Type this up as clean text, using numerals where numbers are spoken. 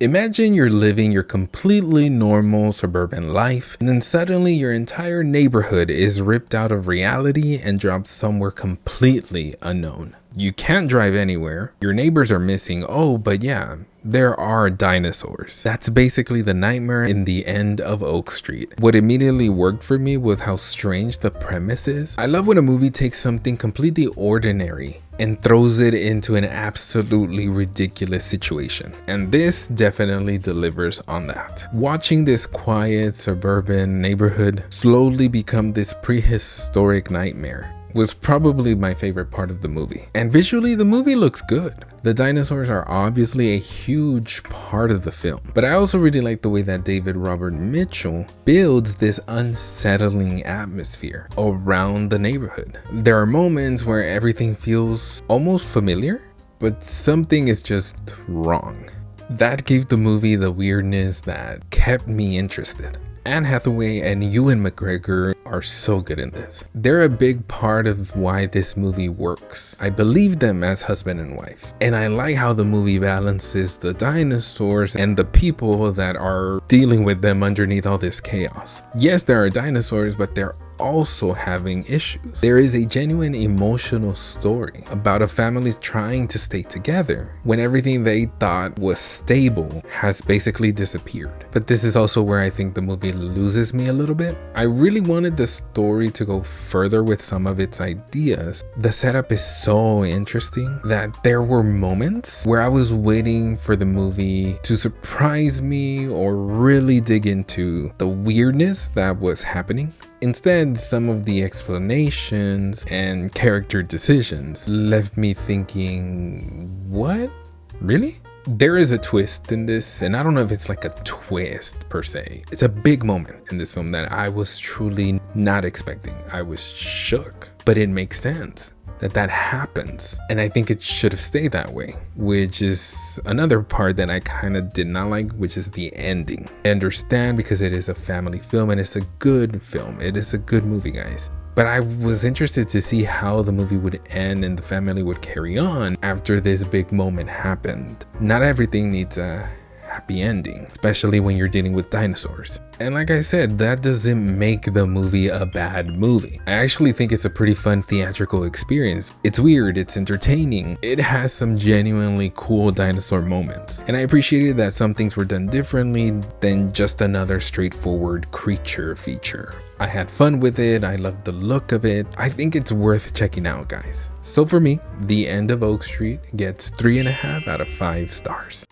Imagine you're living your completely normal suburban life, and then suddenly your entire neighborhood is ripped out of reality and dropped somewhere completely unknown. You can't drive anywhere, your neighbors are missing, oh, but yeah, there are dinosaurs. That's basically the nightmare in the end of Oak Street. What immediately worked for me was how strange the premise is. I love when a movie takes something completely ordinary and throws it into an absolutely ridiculous situation. And this definitely delivers on that. Watching this quiet suburban neighborhood slowly become this prehistoric nightmare was probably my favorite part of the movie. And visually, the movie looks good. The dinosaurs are obviously a huge part of the film, but I also really like the way that David Robert Mitchell builds this unsettling atmosphere around the neighborhood. There are moments where everything feels almost familiar, but something is just wrong. That gave the movie the weirdness that kept me interested. Anne Hathaway and Ewan McGregor are so good in this. They're a big part of why this movie works. I believe them as husband and wife. And I like how the movie balances the dinosaurs and the people that are dealing with them underneath all this chaos. Yes, there are dinosaurs, but they're also having issues. There is a genuine emotional story about a family trying to stay together when everything they thought was stable has basically disappeared. But this is also where I think the movie loses me a little bit. I really wanted the story to go further with some of its ideas. The setup is so interesting that there were moments where I was waiting for the movie to surprise me or really dig into the weirdness that was happening. Instead, some of the explanations and character decisions left me thinking, what? Really? There is a twist in this, and I don't know if it's like a twist per se. It's a big moment in this film that I was truly not expecting. I was shook, but it makes sense that happens, and I think it should have stayed that way, which is another part that I kind of did not like, which is the ending. I understand because it is a family film and it's a good film. It is a good movie, guys. But I was interested to see how the movie would end and the family would carry on after this big moment happened. Not everything needs a happy ending, especially when you're dealing with dinosaurs. And like I said, that doesn't make the movie a bad movie. I actually think it's a pretty fun theatrical experience. It's weird, it's entertaining, it has some genuinely cool dinosaur moments. And I appreciated that some things were done differently than just another straightforward creature feature. I had fun with it, I loved the look of it. I think it's worth checking out, guys. So for me, The End of Oak Street gets 3.5 out of 5 stars.